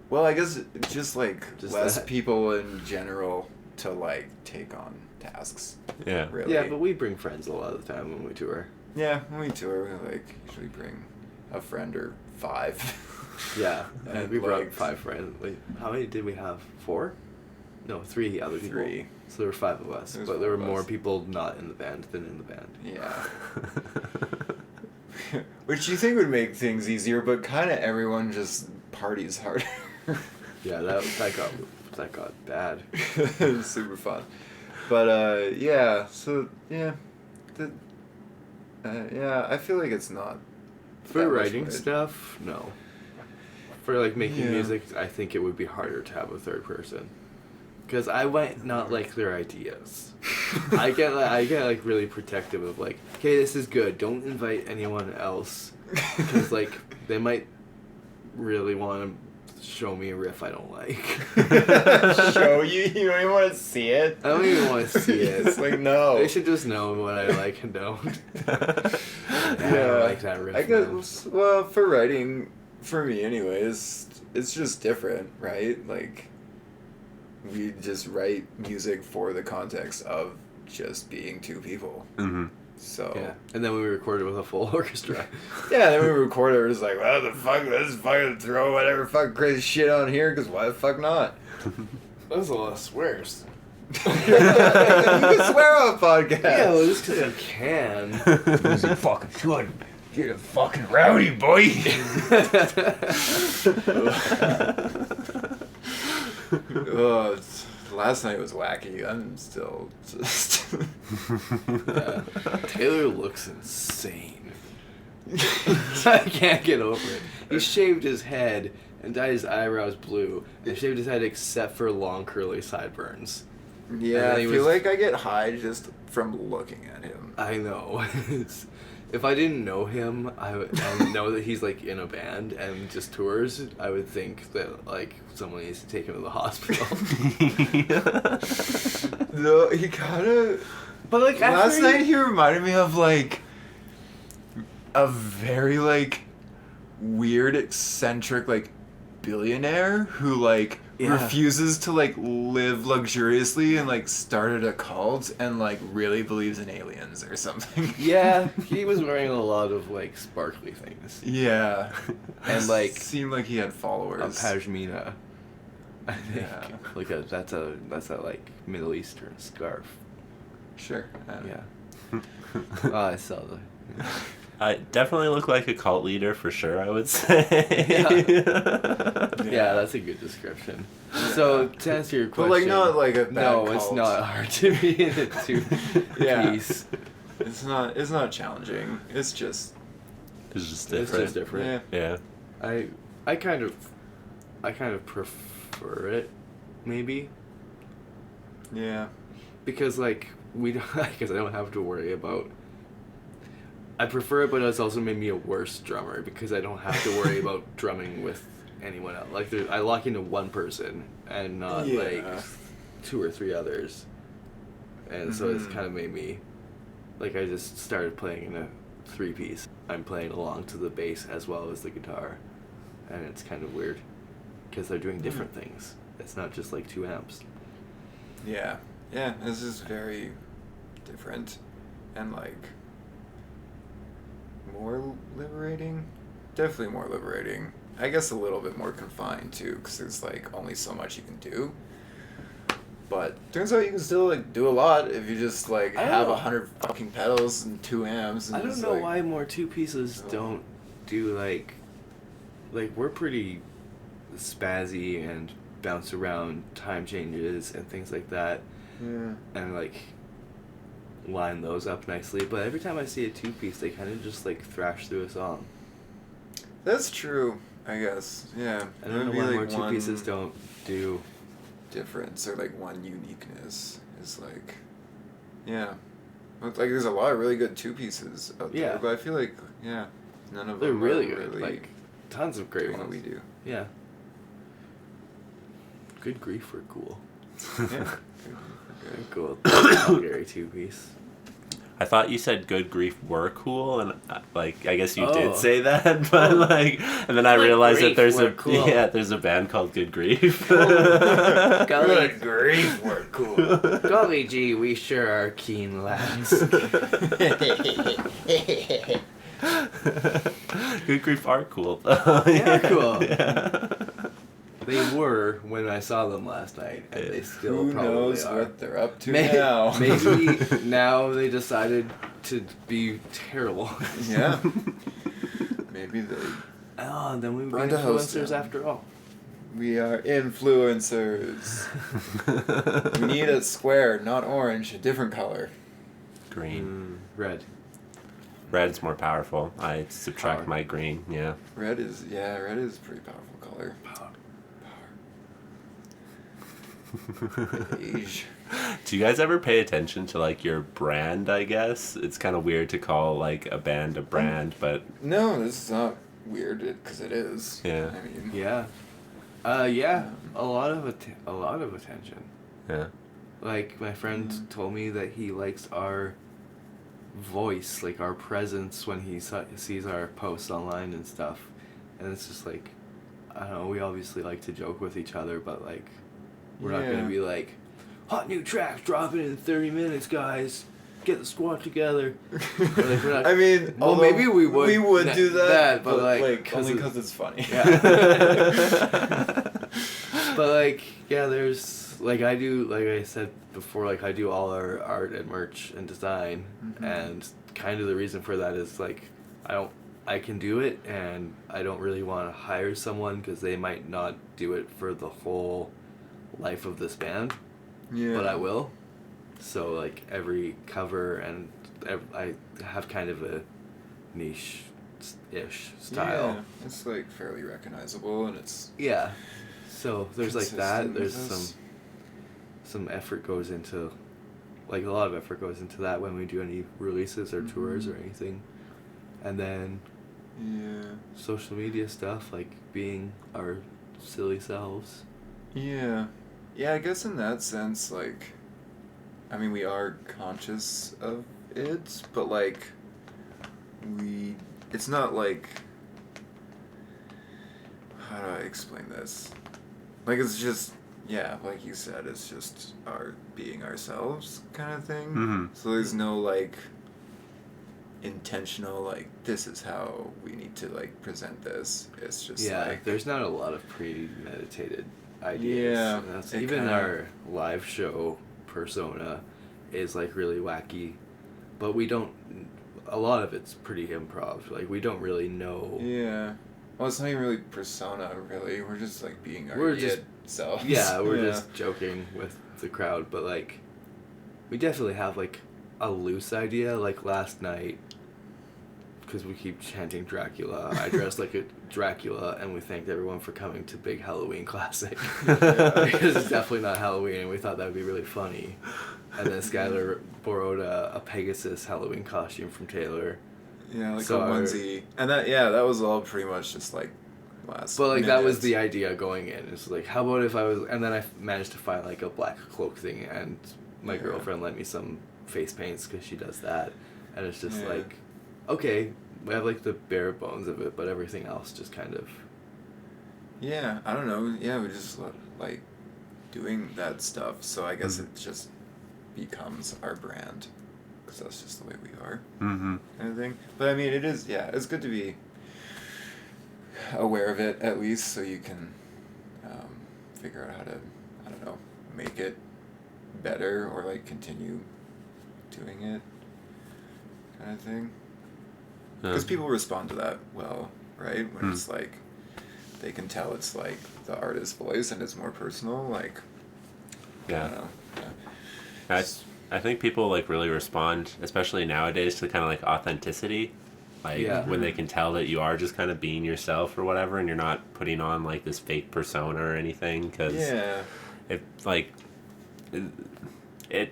Well, I guess just like Just less that. people in general to like take on tasks. Yeah. Really. Yeah, but we bring friends a lot of the time when we tour. Yeah, when we tour, we like usually bring a friend or 5. Yeah, and And, we brought like- 5 friends. Wait, how many did we have? 4? No, 3 other people. 3. So there were 5 of us, There was but there were 5 of more us. people not in the band than in the band. Yeah. Which you think would make things easier, but kind of everyone just parties harder. Yeah, that got bad. It was super fun. But yeah, so yeah, yeah, I feel like it's not For that much writing weight. stuff, no. For like making Yeah. music, I think it would be harder to have a third person. Because I might not like their ideas. I get like really protective of like, okay, this is good. Don't invite anyone else, because like they might really want to show me a riff I don't like. Show you? You don't even want to see it? I don't even want to see it. It's like, no. They should just know what I like and don't. I don't like that riff. I guess, well, for writing, for me anyways, it's just different, right? Like, we just write music for the context of just being two people. Mm-hmm. So Yeah, and then we recorded with a full orchestra. yeah, then we recorded. We're just like, well, the fuck, let's fucking throw whatever fucking crazy shit on here, because why the fuck not? That was a lot of swears. You can swear on a podcast. Yeah, well, just because I can. Music fucking should get a fucking rowdy, boy. Last night was wacky. I'm still just. Yeah. Taylor looks insane. I can't get over it. He shaved his head and dyed his eyebrows blue, and shaved his head except for long curly sideburns. Yeah, I he feel was- like I get high just from looking at him. I know. If I didn't know him, and know that he's like in a band and just tours, I would think that like someone needs to take him to the hospital. No, he kind of. But like Last night he reminded me of like a very like weird, eccentric like billionaire who like Yeah. refuses to like live luxuriously and like started a cult and like really believes in aliens or something. Yeah, he was wearing a lot of like sparkly things. Yeah. And like seemed like he had followers. a pashmina. I think Yeah. like that's a like Middle Eastern scarf. Sure. Yeah. Oh, I saw the. I definitely look like a cult leader for sure, I would say. Yeah, that's a good description. So to answer your But question, like not like a bad no, cult. it's not hard to be in a Yeah. piece. It's not challenging. It's just It's just It's different. just different. yeah. Yeah. I kind of prefer it, maybe, Yeah. because like we don't, because I don't have to worry about. I prefer it, but it's also made me a worse drummer because I don't have to worry about drumming with anyone else. Like I lock into one person and not like Yeah. 2 or 3 others, and so it's Mhm. kind of made me like I just started playing in a 3-piece. I'm playing along to the bass as well as the guitar, and it's kind of weird because they're doing different things. It's not just like 2 amps. Yeah. Yeah, this is very different and like more liberating. Definitely more liberating. I guess a little bit more confined too, because there's like only so much you can do. But turns out you can still like do a lot if you just like I don't have know. 100 fucking pedals and 2 amps. And I don't just, know like, why more 2-pieces Oh. don't do like we're pretty spazzy and bounce around time changes and things like that, Yeah. and like line those up nicely. But every time I see a 2-piece, they kind of just like thrash through a song. That's true, I guess. Yeah. I don't know Maybe, why like, more 2-pieces one don't do. difference or like one uniqueness is like, yeah. But, like there's a lot of really good 2-pieces out Yeah. there, but I feel like none of They're them really are good. really Like tons of great doing ones. what we do. Yeah. Good grief, we're cool. Yeah. We're cool. Calgary 2-piece. I thought you said Good Grief were cool, and like I guess you Oh. did say that, but Oh. like, and then I Good realized Grief that there's were cool. there's a band called Good Grief. Golly, grief, we're cool. golly gee, we sure are keen lads. Good Grief are cool though. They are cool. Yeah. They were when I saw them last night, and they still Who probably knows are. what they're up to Maybe, now? maybe now they decided to be terrible. Yeah. Maybe Oh, and then we were Burned a host influencers down. after all. we are influencers. We need a square, not orange, a different color. Green. Red. Red's more powerful. I subtract Power. my green. Yeah. Red is a pretty powerful color. Power. Age. Do you guys ever pay attention to like your brand? I guess it's kind of weird to call like a band a brand, but No, this is not weird because it is. Yeah. I mean, Yeah. A lot of attention. yeah, Like my friend told me that he likes our voice, like our presence when he sees our posts online and stuff, and it's just like, I don't know. We obviously like to joke with each other, but like, we're not gonna be like, hot new tracks dropping in 30 minutes, guys. Get the squad together. Like, we're not, I mean, well, maybe we would. We would do that, but like only because it's funny. Yeah. But like, yeah, there's like I do, like I said before, like I do all our art and merch and design, and kind of the reason for that is like I can do it, and I don't really want to hire someone because they might not do it for the whole life of this band. Yeah. But I will. So like every cover and I have kind of a niche-ish style. Yeah, it's like fairly recognizable, and it's Yeah. So there's like that. consistent There's with us. some effort goes into, like a lot of effort goes into that when we do any releases or tours or anything. And then Yeah. social media stuff, like being our silly selves. Yeah. Yeah, I guess in that sense, like, I mean, we are conscious of it, but, like, it's not like, how do I explain this? Like, it's just, yeah, like you said, it's just our being ourselves kind of thing. Mm-hmm. So there's no, like, intentional, like, this is how we need to, like, present this. It's just, Yeah, like, there's not a lot of premeditated ideas. Yeah, And that's, it even kinda- our live show persona is like really wacky, but we don't. A lot of it's pretty improv. Like we don't really know. yeah. Well, it's not even really persona, really. We're just, like, being our We're idiot just- selves. Yeah, we're just joking with the crowd, but like, we definitely have like a loose idea. Like last night, because we keep chanting Dracula, I dressed like a Dracula, and we thanked everyone for coming to Big Halloween Classic. Because it's definitely not Halloween, and we thought that would be really funny. And then Skylar borrowed a Pegasus Halloween costume from Taylor. Yeah, like So a our- onesie. And that was all pretty much just, like, last But like that was minute. the idea going in. It's like, how about if I was, and then I managed to find like a black cloak thing, and my Yeah. girlfriend lent me some face paints because she does that, and it's just Yeah. like, okay, we have like the bare bones of it, but everything else just kind of. Yeah, I don't know. Yeah, we just, like, doing that stuff. So I guess it just becomes our brand. Because that's just the way we are. Mm-hmm. Kind of thing. But I mean, it is, yeah, it's good to be aware of it at least, so you can figure out how to, I don't know, make it better or like continue doing it, kind of thing. Because people respond to that well, right? When it's like they can tell it's like the artist's voice and it's more personal. Like, I Yeah. don't know. Yeah. I think people like really respond, especially nowadays, to kind of like authenticity. Like Yeah. when they can tell that you are just kind of being yourself or whatever, and you're not putting on like this fake persona or anything. Because Yeah. it like it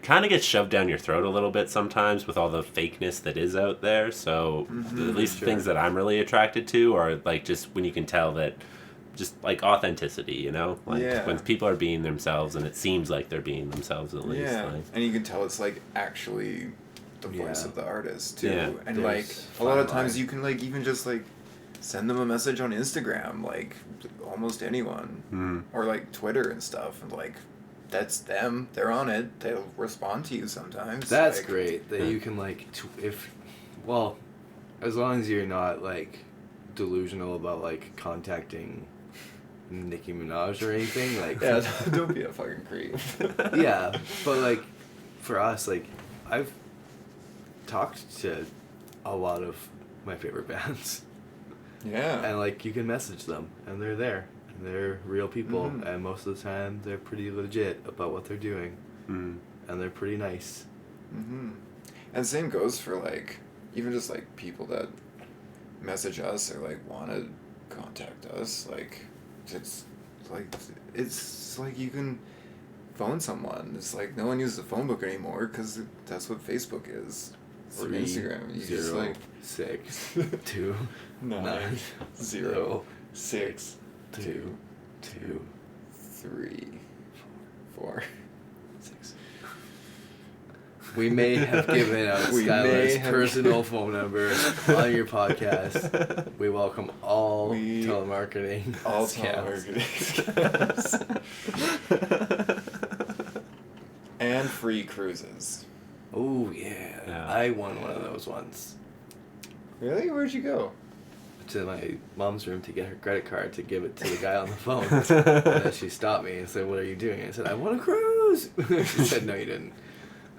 kind of gets shoved down your throat a little bit sometimes with all the fakeness that is out there. So at least the things that I'm really attracted to are like just when you can tell that. Just like authenticity, you know, like Yeah. when people are being themselves and it seems like they're being themselves at least. Yeah, Like, and you can tell it's like actually the voice Yeah. of the artist too. Yeah. And like There's a lot of fine times line. you can like even just like send them a message on Instagram, like almost anyone, or like Twitter and stuff, and like that's them. They're on it. They'll respond to you sometimes. That's like, great that you can like well, as long as you're not like delusional about like contacting Nicki Minaj or anything like. Yeah, don't be a fucking creep. Yeah, but like for us, like I've talked to a lot of my favorite bands, Yeah. and like you can message them, and they're there, and they're real people, Mhm. and most of the time they're pretty legit about what they're doing, and they're pretty nice. Mm-hmm. And same goes for like even just like people that message us or like want to contact us. Like it's like, it's like you can phone someone. It's like no one uses a phone book anymore because that's what Facebook is. Or Instagram. You just like 6 2 9 0 6 2 2 3 4 6. We may have given out Skylar's personal phone number on your podcast. We welcome all telemarketing. All scams. telemarketing scams. And free cruises. Oh yeah. I won one of those once. Really? Where'd you go? To my mom's room to get her credit card to give it to the guy on the phone. And then she stopped me and said, "What are you doing?" I said, "I want a cruise." She said, "No, you didn't."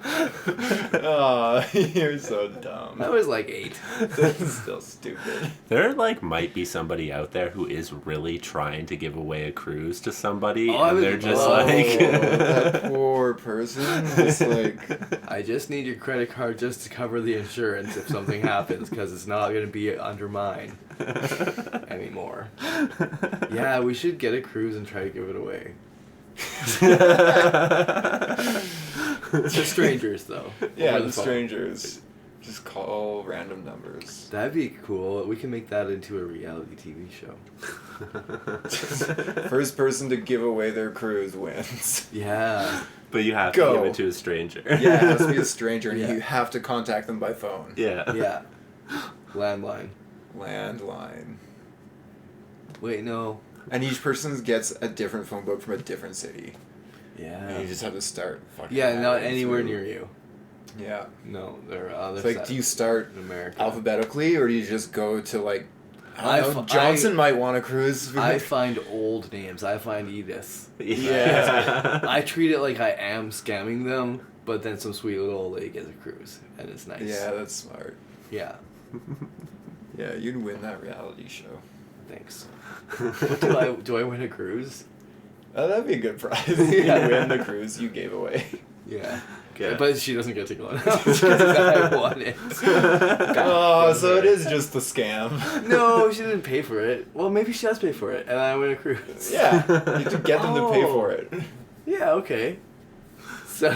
Oh, you're so dumb. I was like 8. That's still stupid. There might be somebody out there who is really trying to give away a cruise to somebody, Oh, and they're just that poor person. It's like, I just need your credit card just to cover the insurance if something happens, because it's not going to be under mine anymore. Yeah, we should get a cruise and try to give it away. To strangers, though. yeah, Over the to phone. strangers. Just call random numbers. That'd be cool. We can make that into a reality TV show. First person to give away their cruise wins. Yeah. But you have Go. to give it to a stranger. Yeah, it has to be a stranger, and Yeah. you have to contact them by phone. Yeah. Yeah. Landline. Landline. Wait, no. And each person gets a different phone book from a different city. Yeah. And you just have to start fucking Yeah, not adding anywhere through. near you. Yeah. No, there are other It's like, sides do you start in America. alphabetically, or do you just go to, like, I don't know, I- Johnson might want a cruise. I find old names. I find Edith. Yeah. I treat it like I am scamming them, but then some sweet little old lady gets a cruise, and it's nice. Yeah, that's smart. Yeah. Yeah, you'd win that reality show. Thanks. What do I win a cruise? Oh, that'd be a good prize. Yeah. You win the cruise you gave away. Yeah. Okay. But she doesn't get to go on because I won it. Oh, so it is just the scam. No, she didn't pay for it. Well, maybe she does pay for it, and I win a cruise. Yeah, you have to get them to pay for it. Yeah, okay. So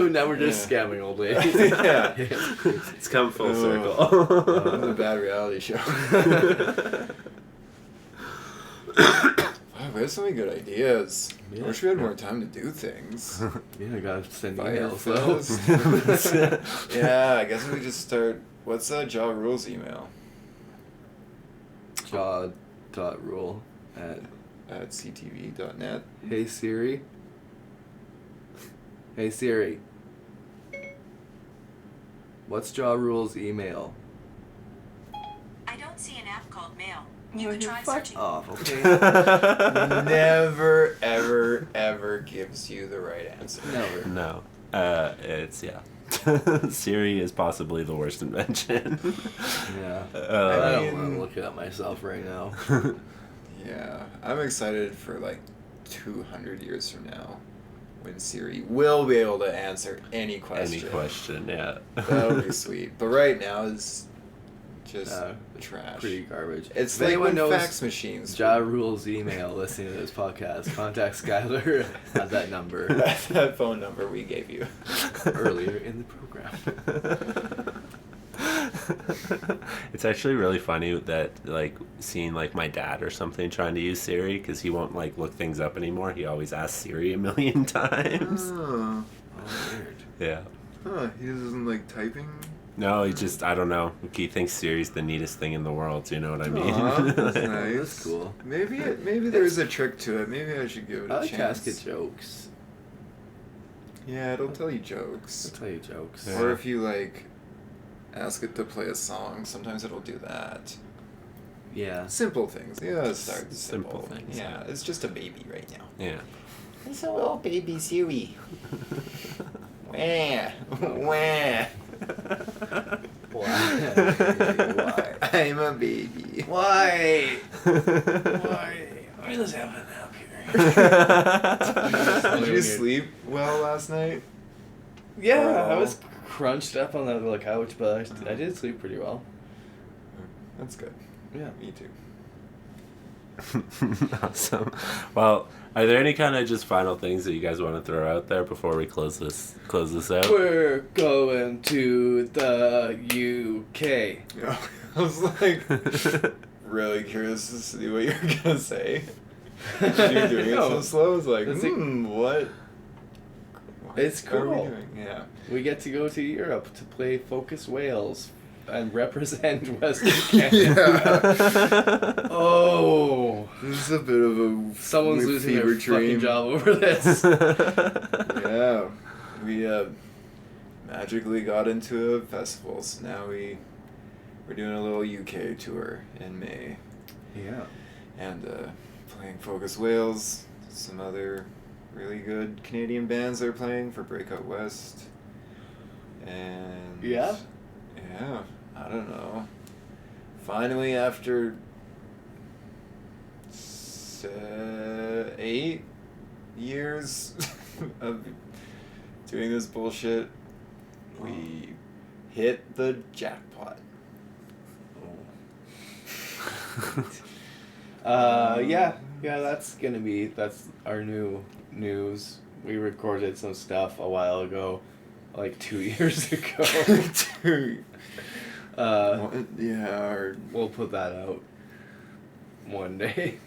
now we're just scamming old ladies. Yeah. It's come full Oh. circle. It's a bad reality show. Wow, we have so many good ideas. Yeah. I wish we had more time to do things. Yeah, I gotta send Fire emails though. fast. Yeah, I guess we just start. What's Ja Rule's email? Jaw.rule At ctv.net. Hey Siri. Hey Siri. What's Ja Rule's email? I don't see an app called Mail. You could try Fuck searching. off, okay? Never, ever, ever gives you the right answer. Never. No. It's, yeah. Siri is possibly the worst invention. Yeah. I Uh, don't want to look it up myself right now. Yeah, I'm excited for like 200 years from now, when Siri will be able to answer any question. any question, yeah. That would be sweet. But right now it's just trash. Pretty garbage. It's If like anyone when knows fax machines. Ja Rule's email listening to this podcast, contact Skylar at that number That phone number we gave you. earlier in the program. It's actually really funny that, like, seeing, like, my dad or something trying to use Siri, because he won't, like, look things up anymore. He always asks Siri a million times. Oh, Oh, weird. Yeah. huh, he doesn't like typing? No, he just, I don't know. He thinks Siri's the neatest thing in the world, you know what I mean? Aw, that's Oh, nice. that's cool. Maybe there's a trick to it. Maybe I should give it I a like to chance. ask it jokes. Yeah, it'll tell you jokes. I'll tell you jokes. Yeah. Or if you like ask it to play a song, sometimes it'll do that. Yeah. Simple things. Yeah, start Simple simple. things, Yeah, it's just a baby right now. Yeah. It's a little baby Siri. Wah, wah. Why? I'm a baby. Why? Why? Why does have a nap here? Did you sleep well last night? Yeah, I was crunched up on the couch, but I did sleep pretty well. That's good. Yeah. Me too. Awesome. Well, are there any kind of just final things that you guys want to throw out there before we close this out? We're going to the UK. I was like really curious to see what you're gonna say. You're doing it so slow. I was like, what? It's What are we cool. doing? Yeah. We get to go to Europe to play Focus Wales and represent Western Canada. Oh, This is a bit of a someone's losing their fever fucking dream. job over this. Yeah, we magically got into a festival, so now we're doing a little UK tour in May, Yeah. and playing Focus Wales, some other really good Canadian bands are playing for Breakout West, and Yeah? I don't know. Finally, after 8 years of doing this bullshit, we hit the jackpot. Yeah, that's our new news. We recorded some stuff a while ago, like 2 years ago. We'll put that out one day.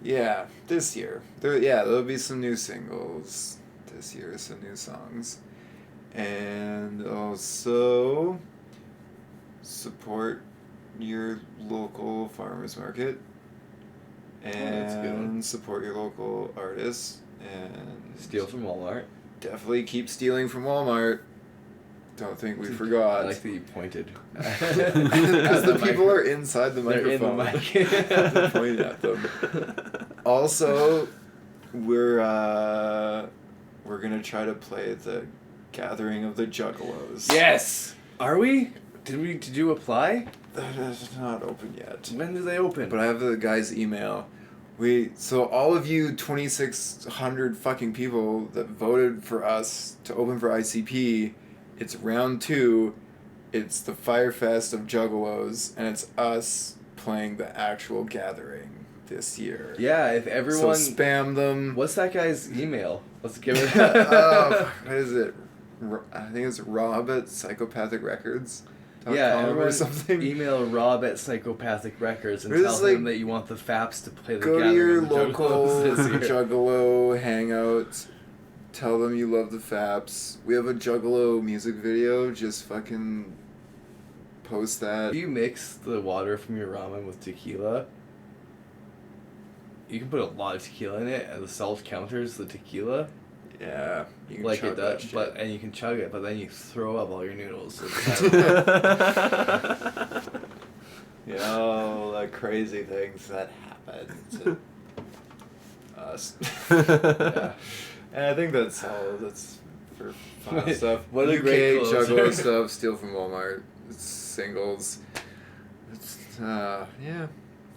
Yeah, this year. There'll be some new singles this year, some new songs. And also support your local farmers market. that's good. And support your local artists. And Steal from Walmart. definitely keep stealing from Walmart. Don't think we forgot. I like that you pointed. Because the people are inside the microphone. They're in the mic. Point at them. Also, we're gonna try to play the Gathering of the Juggalos. Yes. Are we? Did you apply? That is not open yet. When do they open? But I have the guy's email. So all of you 2,600 fucking people that voted for us to open for ICP, it's round 2. It's the Firefest of Juggalos, and it's us playing the actual gathering this year. Yeah, if everyone. So spam them. What's that guy's email? Let's give it. What is it? I think it's Rob at Psychopathic Records. Yeah, everyone or something. email Rob at Psychopathic Records and Or tell just, him like, that you want the Faps to play the Go to Gathering your of the local Juggalos this year. Juggalo hangout. Tell them you love the Faps. We have a Juggalo music video. Just fucking post that. If you mix the water from your ramen with tequila, you can put a lot of tequila in it, and the salt counters the tequila. Yeah, you can Like chug it that does, shit. and you can chug it, but then you throw up all your noodles. So You know, the crazy things that happen to us. yeah. And I think that's all. That's for fun stuff. What a UK great closer. Juggalo stuff. Steal from Walmart. It's singles. It's yeah.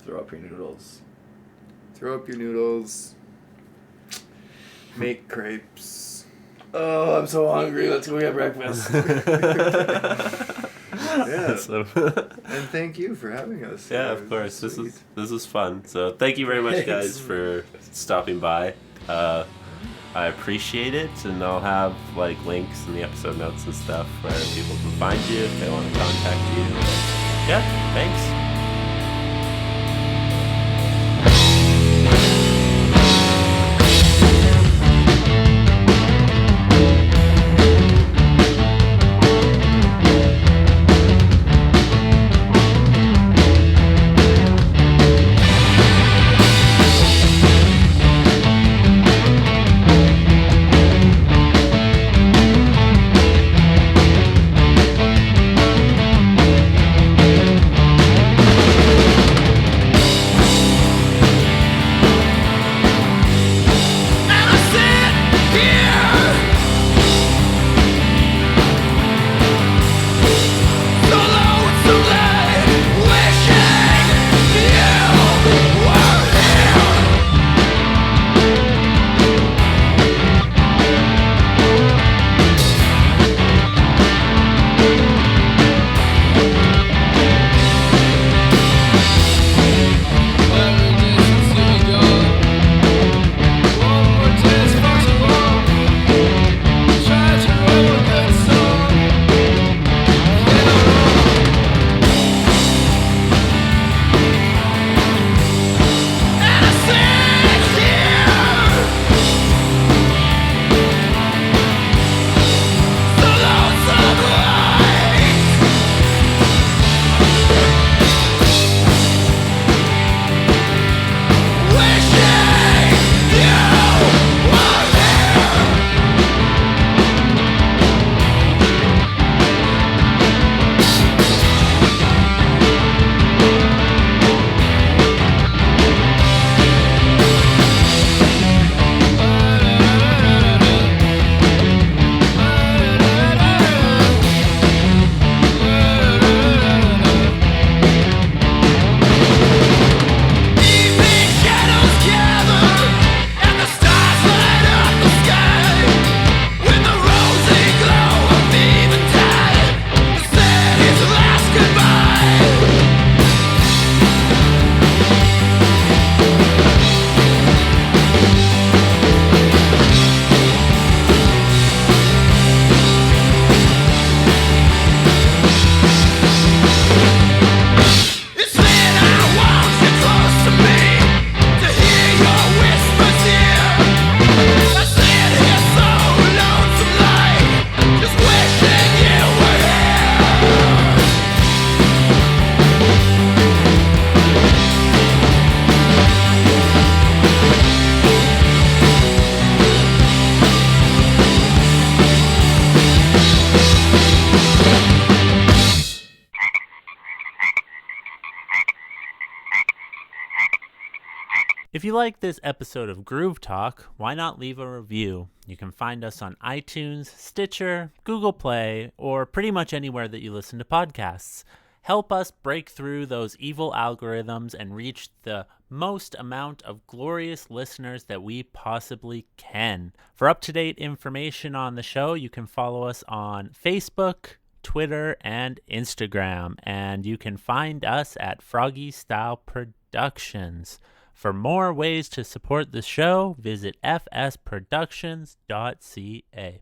Throw up your noodles. Throw up your noodles. Make crepes. Oh, I'm so hungry. Let's go get breakfast. Yeah. Awesome. And thank you for having us. Yeah, It of was course. sweet. This is fun. So thank you very much, guys, for stopping by. I appreciate it, and I'll have like links in the episode notes and stuff where people can find you if they want to contact you. Yeah, thanks. If you like this episode of Groove Talk, why not leave a review? You can find us on iTunes, Stitcher, Google Play, or pretty much anywhere that you listen to podcasts. Help us break through those evil algorithms and reach the most amount of glorious listeners that we possibly can. For up-to-date information on the show, you can follow us on Facebook, Twitter, and Instagram. And you can find us at FrogE Style Productions. For more ways to support the show, visit fsproductions.ca.